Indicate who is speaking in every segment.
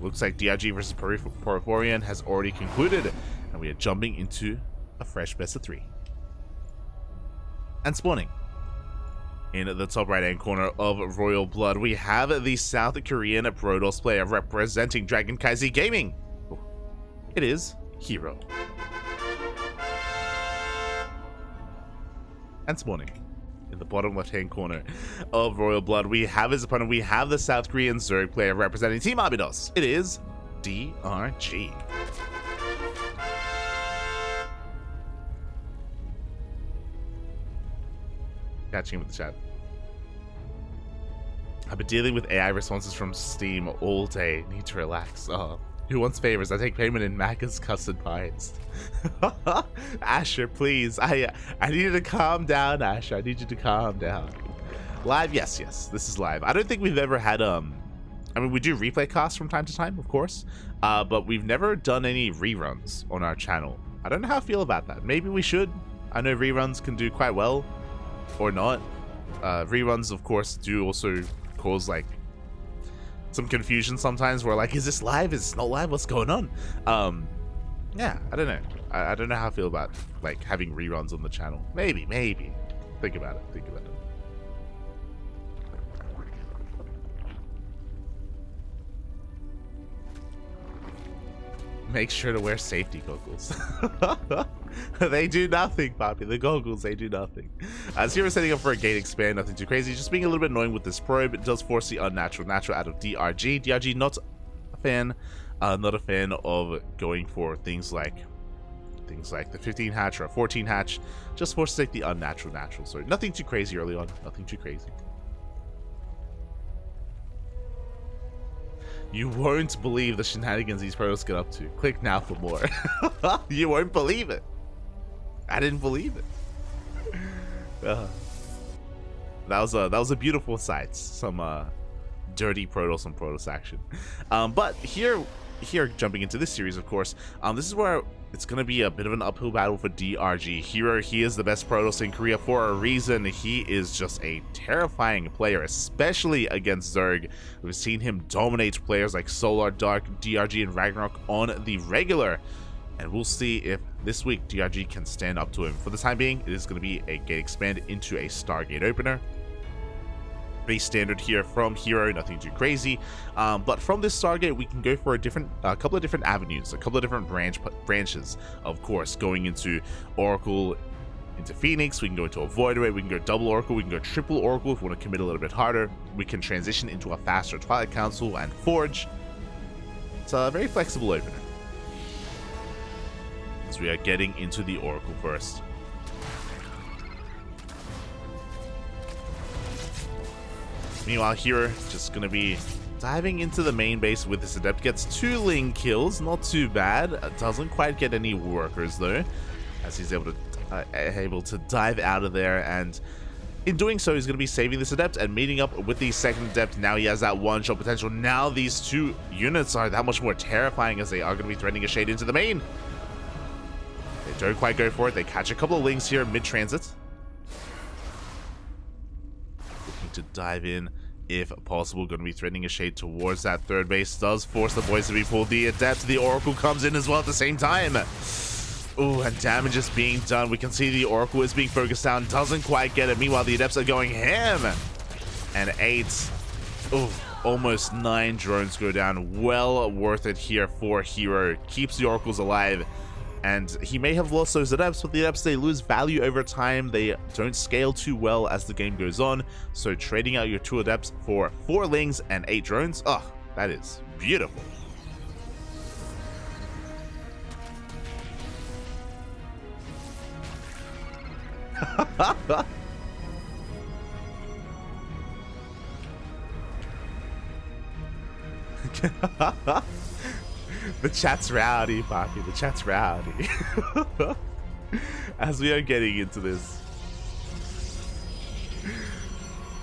Speaker 1: looks like DRG versus Porphyrion has already concluded, and we are jumping into a fresh best of 3. And spawning in the top right hand corner of Royal Blood, we have the South Korean Protoss player representing CranKy Gaming. It is herO. And spawning in the bottom left hand corner of Royal Blood, we have his opponent. We have the South Korean Zerg player representing Team Arbidos. It is DRG. Catching him with the chat. I've been dealing with AI responses from Steam all day. Need to relax. Oh, who wants favors? I take payment in Macca's custard pies. Asher, please. I need you to calm down, Asher. I need you to calm down. Live? Yes, yes. This is live. I don't think we've ever had I mean, we do replay casts from time to time, of course, but we've never done any reruns on our channel. I don't know how I feel about that. Maybe we should. I know reruns can do quite well, or not. Reruns, of course, do also cause like some confusion sometimes. We're like, is this live? Is this not live? What's going on? Yeah, I don't know. I don't know how I feel about like having reruns on the channel. Maybe. Think about it. Make sure to wear safety goggles. They do nothing, Poppy. The goggles, they do nothing. As here we're setting up for a gate expand, nothing too crazy. Just being a little bit annoying with this probe. It does force the unnatural natural out of DRG. DRG not a fan of going for things like the 15 hatch or a 14 hatch. Just forces like the unnatural natural. So nothing too crazy early on. Nothing too crazy. You won't believe the shenanigans these pros get up to. Click now for more. You won't believe it. I didn't believe it. That was a beautiful sight. Some dirty Protoss and Protoss action. But here jumping into this series, of course, this is where it's going to be a bit of an uphill battle for DRG. herO, he is the best Protoss in Korea for a reason. He is just a terrifying player, especially against Zerg. We've seen him dominate players like Solar, Dark, DRG, and Ragnarok on the regular. And we'll see if this week DRG can stand up to him. For the time being, it is going to be a gate expand into a Stargate opener. Base standard here from herO, nothing too crazy, but from this Stargate we can go for a couple of different avenues, a couple of different branches. Of course, going into Oracle, into Phoenix, we can go into a Void Array, we can go double Oracle, we can go triple Oracle if we want to commit a little bit harder. We can transition into a faster Twilight Council and Forge. It's a very flexible opener. So we are getting into the Oracle first. Meanwhile, here, just gonna be diving into the main base with this Adept. Gets 2 Ling kills, not too bad. Doesn't quite get any workers though, as he's able to dive out of there. And in doing so, he's gonna be saving this Adept and meeting up with the second Adept. Now he has that one-shot potential. Now these 2 units are that much more terrifying, as they are gonna be threatening a shade into the main. They don't quite go for it. They catch a couple of Lings here mid-transit. To dive in if possible. Going to be threatening a shade towards that third base. Does force the boys to be pulled. The Adept, the Oracle comes in as well at the same time. Ooh, and damage is being done. We can see the Oracle is being focused down. Doesn't quite get it. Meanwhile, the Adepts are going ham. And 8. Ooh, almost 9 drones go down. Well worth it here for herO. Keeps the Oracles alive. And he may have lost those Adepts, but the Adepts, they lose value over time. They don't scale too well as the game goes on. So trading out your 2 Adepts for 4 Lings and 8 drones, oh, that is beautiful. The chat's rowdy, Poppy. The chat's rowdy. As we are getting into this,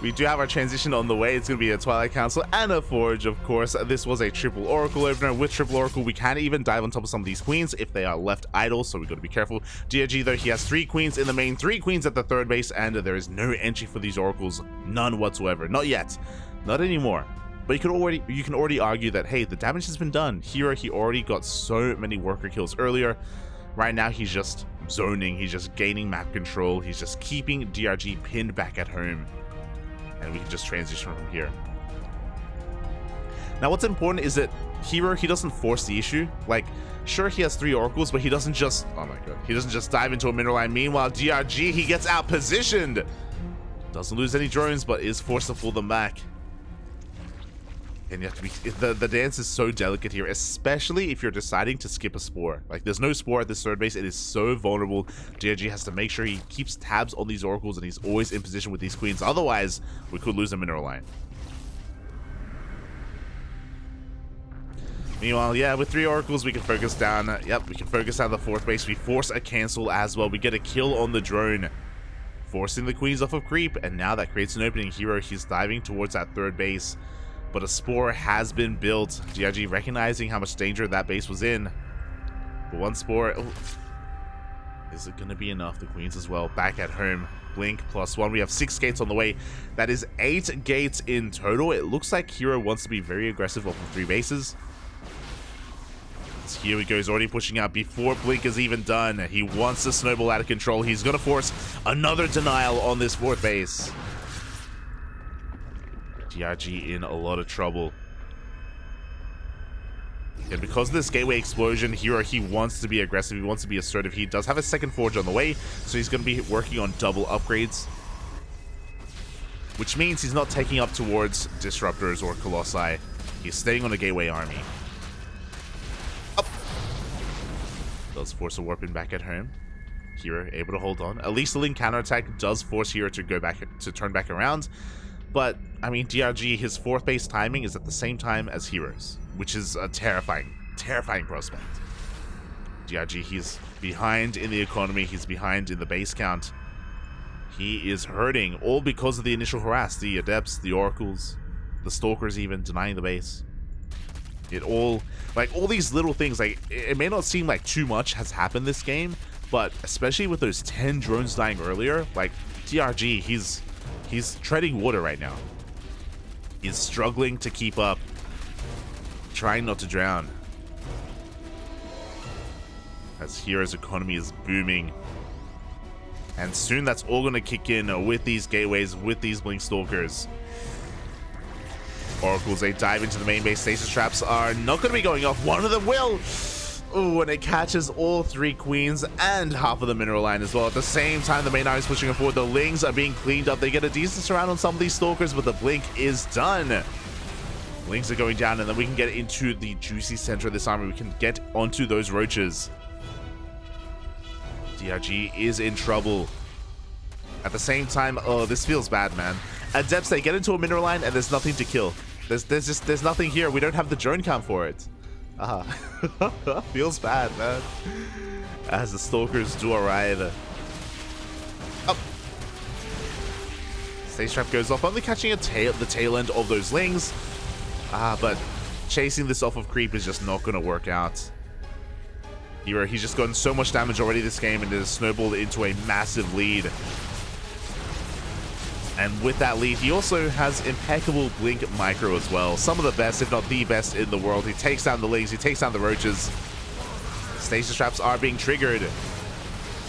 Speaker 1: we do have our transition on the way. It's going to be a Twilight Council and a Forge, of course. This was a triple Oracle opener. With triple Oracle, we can even dive on top of some of these queens if they are left idle, so we've got to be careful. DRG, though, he has 3 queens in the main, 3 queens at the third base, and there is no entry for these Oracles. None whatsoever. Not yet. Not anymore. But you can already argue that, hey, the damage has been done. herO, he already got so many worker kills earlier. Right now, he's just zoning. He's just gaining map control. He's just keeping DRG pinned back at home. And we can just transition from here. Now, what's important is that herO, he doesn't force the issue. Like, sure, he has 3 oracles, but he doesn't just... Oh my god. He doesn't just dive into a mineral line. Meanwhile, DRG, he gets out-positioned. Doesn't lose any drones, but is forced to pull them back. And you have to be... The dance is so delicate here, especially if you're deciding to skip a spore. Like, there's no spore at this third base. It is so vulnerable. DRG has to make sure he keeps tabs on these oracles, and he's always in position with these queens. Otherwise, we could lose a mineral line. Meanwhile, yeah, with 3 oracles, we can focus down. Yep, we can focus down the 4th base. We force a cancel as well. We get a kill on the drone, forcing the queens off of creep. And now that creates an opening. herO, he's diving towards that 3rd base. But a spore has been built. DRG recognizing how much danger that base was in. But 1 spore. Oh. Is it going to be enough? The queens as well. Back at home. Blink +1. We have 6 gates on the way. That is 8 gates in total. It looks like herO wants to be very aggressive off of 3 bases. Here we go. He's already pushing out before Blink is even done. He wants to snowball out of control. He's going to force another denial on this 4th base. DRG in a lot of trouble. And because of this gateway explosion, herO, he wants to be aggressive. He wants to be assertive. He does have a 2nd forge on the way, so he's going to be working on double upgrades. Which means he's not taking up towards Disruptors or Colossi. He's staying on a gateway army. Does force a warp in back at home. herO able to hold on. At least the Link counterattack does force herO to go back, to turn back around. But, I mean, DRG, his 4th base timing is at the same time as herO's, which is a terrifying prospect. DRG, he's behind in the economy. He's behind in the base count. He is hurting, all because of the initial harass. The Adepts, the Oracles, the Stalkers even, denying the base. It all, like, all these little things, like, it may not seem like too much has happened this game, but especially with those 10 drones dying earlier, like, DRG, he's treading water right now. He's struggling to keep up, trying not to drown. As herO's economy is booming. And soon that's all going to kick in with these gateways, with these Blink Stalkers. Oracles, they dive into the main base. Stasis traps are not going to be going off. One of them will. Ooh, and it catches all 3 queens and half of the mineral line as well. At the same time, the main army is pushing forward. The Lings are being cleaned up. They get a decent surround on some of these Stalkers, but the Blink is done. Lings are going down, and then we can get into the juicy center of this army. We can get onto those roaches. DRG is in trouble. At the same time, oh, this feels bad, man. Adepts, they get into a mineral line, and there's nothing to kill. There's nothing here. We don't have the drone count for it. Feels bad, man. As the Stalkers do arrive. Up. Stage trap goes off, only catching the tail end of those Lings. But chasing this off of creep is just not going to work out. herO, he's just gotten so much damage already this game, and it has snowballed into a massive lead. And with that lead, he also has impeccable Blink Micro as well. Some of the best, if not the best in the world. He takes down the Lings, he takes down the Roaches. Stasis traps are being triggered.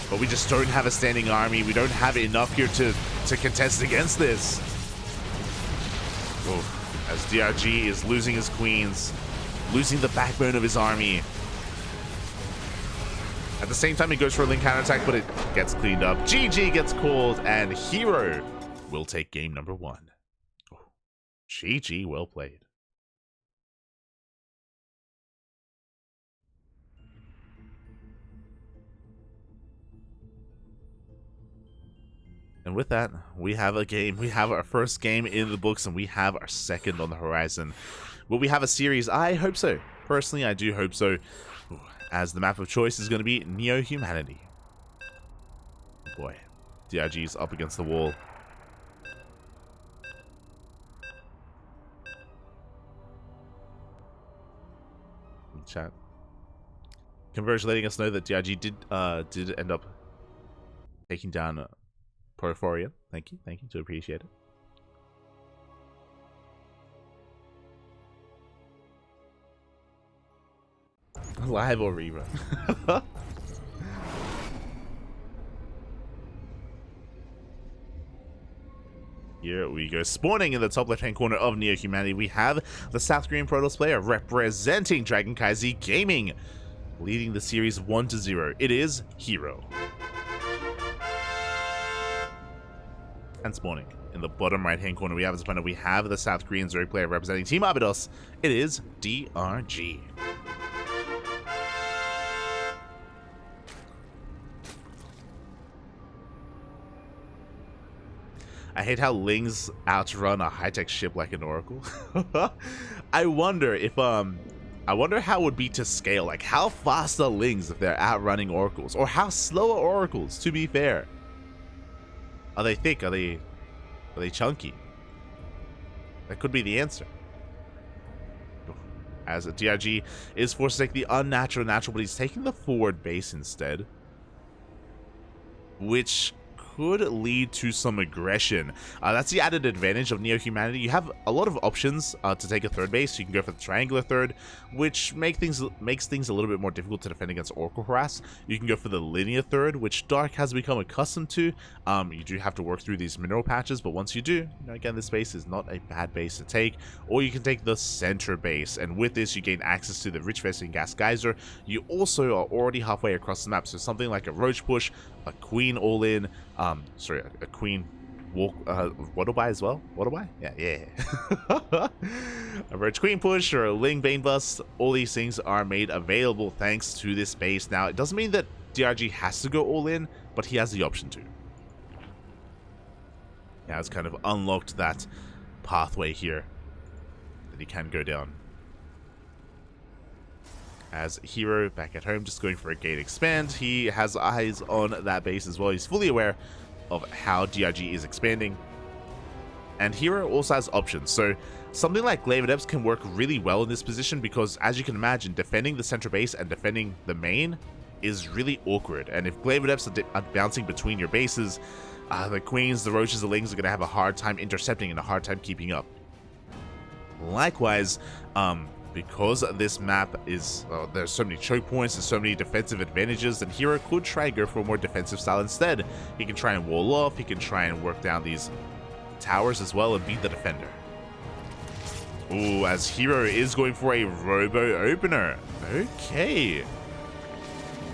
Speaker 1: But we just don't have a standing army. We don't have enough here to contest against this. Oh, as DRG is losing his queens, losing the backbone of his army. At the same time, he goes for a Link counterattack, but it gets cleaned up. GG gets called, and herO will take game number 1. Oh, GG, well played. And with that, we have a game. We have our first game in the books, and we have our second on the horizon. Will we have a series? I hope so. Personally, I do hope so. As the map of choice is going to be Neo-Humanity. Boy, DRG's up against the wall. Chat. Converge letting us know that DRG did end up taking down Porphyria. Thank you, do appreciate it. Live or rerun. Here we go. Spawning in the top left-hand corner of Neo Humanity, we have the South Korean Protoss player representing DragonKy Z Gaming, leading the series 1-0. It is herO. And spawning in the bottom right-hand corner, we have as opponent, we have the South Korean Zerg player representing Team Abydos. It is DRG. I hate how Lings outrun a high-tech ship like an Oracle. I wonder how it would be to scale. Like, how fast are Lings if they're outrunning Oracles? Or how slow are Oracles, to be fair? Are they thick? Are they chunky? That could be the answer. As a DRG is forced to take the unnatural natural, but he's taking the forward base instead, which could lead to some aggression. That's the added advantage of Neo Humanity. You have a lot of options to take a third base. You can go for the triangular third, which makes things a little bit more difficult to defend against Oracle Harass. You can go for the linear third, which Dark has become accustomed to. You do have to work through these mineral patches, but once you do, again, this base is not a bad base to take. Or you can take the center base, and with this, you gain access to the Rich Vesting Gas Geyser. You also are already halfway across the map, so something like a Roach Push, a Queen all-in, a Queen walk, Water Buy as well? Water Buy? Yeah. A Roach Queen Push or a Ling Bane Bust, all these things are made available thanks to this base. Now, it doesn't mean that DRG has to go all in, but he has the option to. Now, it's kind of unlocked that pathway here that he can go down. As herO back at home, just going for a gate expand. He has eyes on that base as well. He's fully aware of how DRG is expanding. And herO also has options. So something like Glaive Adepts can work really well in this position because, as you can imagine, defending the center base and defending the main is really awkward. And if Glaive Adepts are bouncing between your bases, the Queens, the Roaches, the Lings are going to have a hard time intercepting and a hard time keeping up. Likewise, because this map is, there's so many choke points, there's so many defensive advantages, then herO could try and go for a more defensive style instead. He can try and wall off, he can try and work down these towers as well and beat the defender. Ooh, as herO is going for a robo opener. Okay.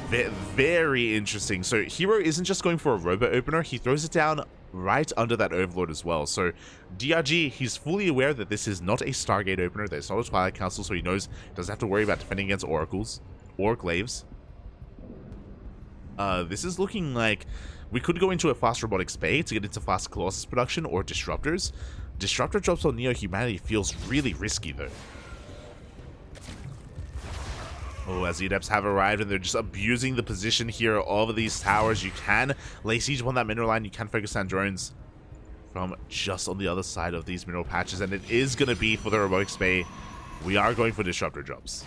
Speaker 1: Very interesting. So herO isn't just going for a robo opener, he throws it down right under that Overlord as well. So DRG, he's fully aware that this is not a Stargate opener, that it's not a Twilight Council, so he knows he doesn't have to worry about defending against Oracles or Glaives. This is looking like we could go into a fast Robotics Bay to get into fast Colossus production or Disruptors. Disruptor drops on Neo Humanity feels really risky though. Oh, as the Adepts have arrived and they're just abusing the position here of these towers. You can lay siege upon that mineral line. You can focus on drones from just on the other side of these mineral patches. And it is going to be for the Robotics Bay. We are going for Disruptor drops.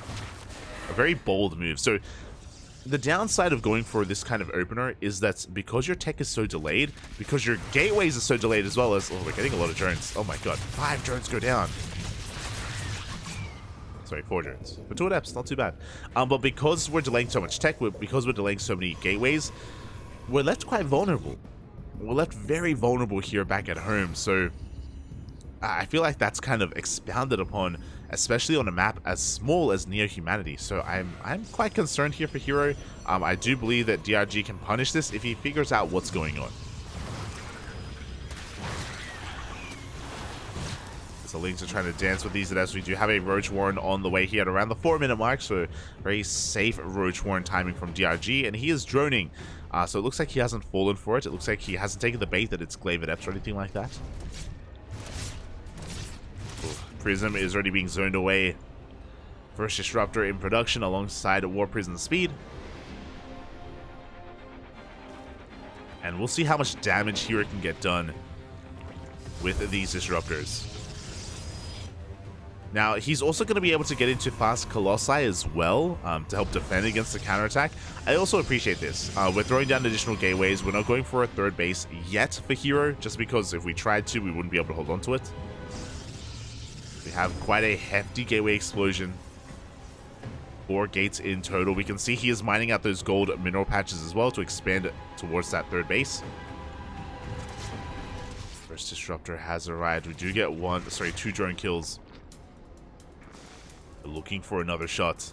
Speaker 1: A very bold move. So the downside of going for this kind of opener is that because your tech is so delayed, because your gateways are so delayed as well as... Oh, we're getting a lot of drones. Oh my god. 5 drones go down. Sorry, 4 drones. But 2 Adepts, not too bad. But because we're delaying so much tech, because we're delaying so many gateways, we're left quite vulnerable. We're left very vulnerable here back at home. So I feel like that's kind of expounded upon, especially on a map as small as Neo Humanity. So I'm quite concerned here for herO. I do believe that DRG can punish this if he figures out what's going on. So Lings are trying to dance with these as we do have a Roach Warren on the way here at around the 4-minute mark. So very safe Roach Warren timing from DRG, and he is droning. So it looks like he hasn't fallen for it. It looks like he hasn't taken the bait that it's Glaive Adepts or anything like that. Ooh, Prism is already being zoned away. First Disruptor in production alongside War Prison Speed. And we'll see how much damage herO can get done with these Disruptors. Now, he's also going to be able to get into fast Colossi as well to help defend against the counterattack. I also appreciate this. We're throwing down additional gateways. We're not going for a third base yet for herO, just because if we tried to, we wouldn't be able to hold on to it. We have quite a hefty gateway explosion. 4 gates in total. We can see he is mining out those gold mineral patches as well to expand it towards that third base. First disruptor has arrived. We do get 2 drone kills. We're looking for another shot.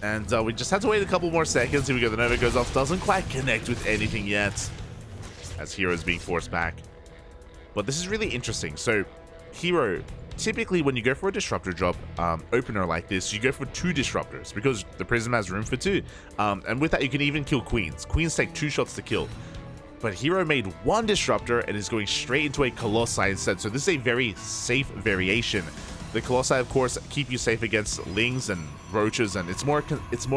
Speaker 1: And we just had to wait a couple more seconds. Here we go. The Nova goes off. Doesn't quite connect with anything yet, as herO is being forced back. But this is really interesting. So herO, typically when you go for a disruptor drop opener like this, you go for 2 disruptors because the prism has room for 2. And with that, you can even kill queens. Queens take 2 shots to kill. But herO made 1 disruptor and is going straight into a Colossi instead. So this is a very safe variation. The Colossi, of course, keep you safe against lings and roaches, and it's more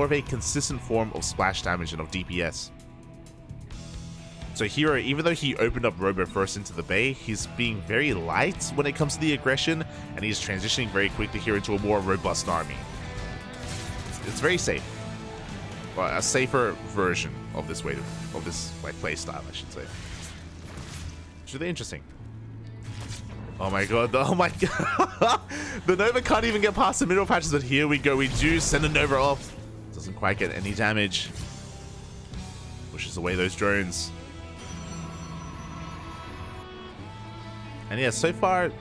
Speaker 1: of a consistent form of splash damage and of DPS. So herO, even though he opened up Robo first into the bay, he's being very light when it comes to the aggression, and he's transitioning very quickly here into a more robust army. It's very safe. Well, a safer version of this play style, I should say. It's really interesting. Oh my god, oh my god. The Nova can't even get past the middle patches, but here we go. We do send a Nova off. Doesn't quite get any damage. Pushes away those drones. And yeah, so far,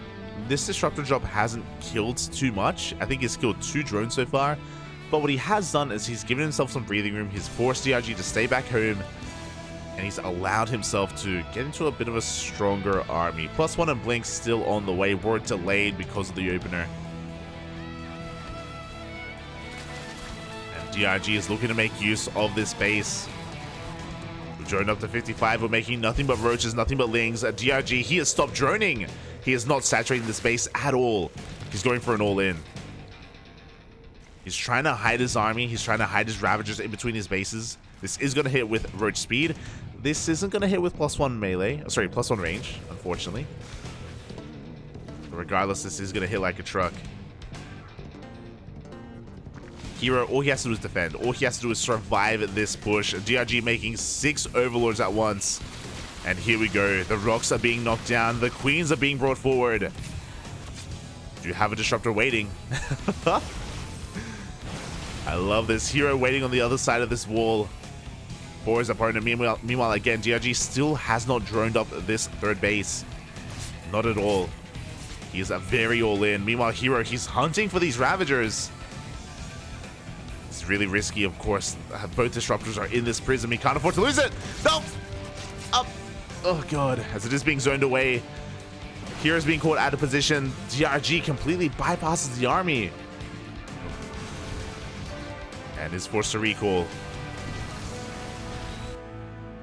Speaker 1: this disruptor drop hasn't killed too much. I think he's killed 2 drones so far. But what he has done is he's given himself some breathing room. He's forced DRG to stay back home. And he's allowed himself to get into a bit of a stronger army. +1 and Blink still on the way. We're delayed because of the opener. And DRG is looking to make use of this base. We're droned up to 55. We're making nothing but roaches, nothing but lings. DRG, he has stopped droning. He is not saturating this base at all. He's going for an all-in. He's trying to hide his army. He's trying to hide his Ravagers in between his bases. This is going to hit with roach speed. This isn't going to hit with +1 melee. Sorry, +1 range, unfortunately. But regardless, this is going to hit like a truck. herO, all he has to do is defend. All he has to do is survive this push. DRG making 6 overlords at once. And here we go. The rocks are being knocked down. The queens are being brought forward. Do you have a disruptor waiting? I love this. herO waiting on the other side of this wall for his opponent. Meanwhile, again, DRG still has not droned up this third base. Not at all. He is a very all-in. Meanwhile, herO, he's hunting for these Ravagers. It's really risky, of course. Both disruptors are in this prism. He can't afford to lose it. No! Up! Oh, God. As it is being zoned away. herO's being caught out of position. DRG completely bypasses the army. And is forced to recall.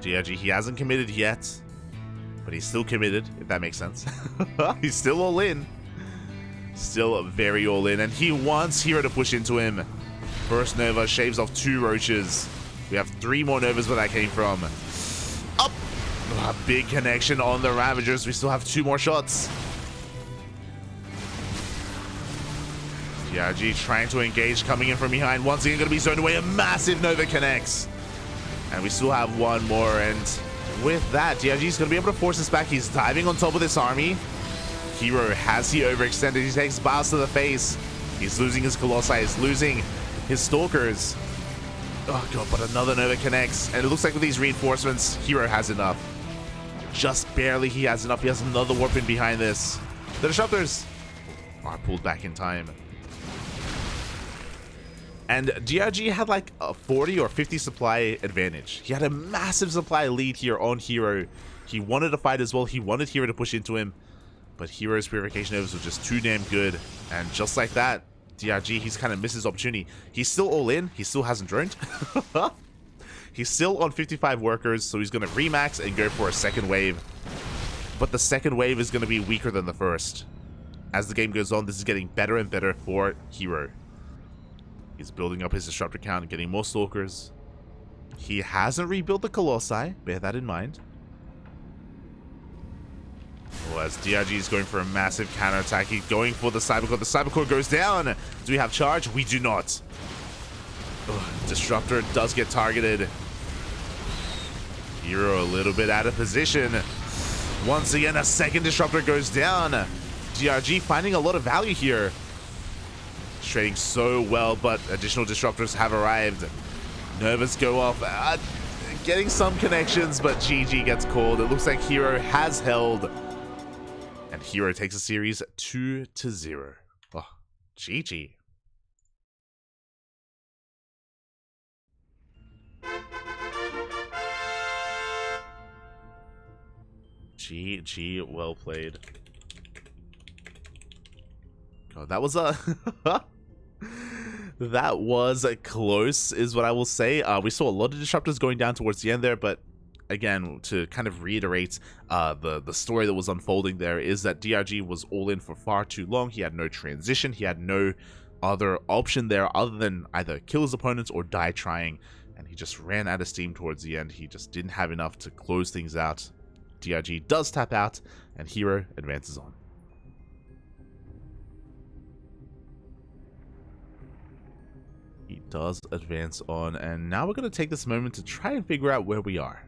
Speaker 1: DRG, he hasn't committed yet, but he's still committed, if that makes sense. He's still all in. Still very all in, and he wants herO to push into him. First Nova shaves off 2 roaches. We have 3 more Novas where that came from. Up! A big connection on the Ravagers. We still have 2 more shots. DRG trying to engage, coming in from behind. Once again, going to be zoned away. A massive Nova connects. And we still have 1 more. And with that, DRG is going to be able to force this back. He's diving on top of this army. herO, has he overextended? He takes bows to the face. He's losing his Colossi. He's losing his Stalkers. Oh, God, but another Nova connects. And it looks like with these reinforcements, herO has enough. Just barely he has enough. He has another warp in behind this. The Disruptors are pulled back in time. And DRG had like a 40 or 50 supply advantage. He had a massive supply lead here on herO. He wanted to fight as well. He wanted herO to push into him. But herO's Purification Novas were just too damn good. And just like that, DRG, he's kind of missed his opportunity. He's still all in. He still hasn't droned. He's still on 55 workers, so he's going to remax and go for a second wave. But the second wave is going to be weaker than the first. As the game goes on, this is getting better and better for herO. He's building up his disruptor count and getting more Stalkers. He hasn't rebuilt the Colossi. Bear that in mind. Well, as DRG is going for a massive counterattack, he's going for the Cybercore. The Cybercore goes down. Do we have charge? We do not. Ugh, Disruptor does get targeted. herO a little bit out of position. Once again, a second disruptor goes down. DRG finding a lot of value here. Trading so well, but additional disruptors have arrived. Nervous go off. Getting some connections, but GG gets called. It looks like herO has held. And herO takes a series 2-0. Oh, GG. GG, well played. Oh, that was a that was close, is what I will say. We saw a lot of disruptors going down towards the end there, but again, to kind of reiterate, the story that was unfolding there is that DRG was all in for far too long. He had no transition. He had no other option there other than either kill his opponents or die trying, and he just ran out of steam towards the end. He just didn't have enough to close things out. DRG does tap out, and herO advances on. He does advance on, and now we're going to take this moment to try and figure out where we are.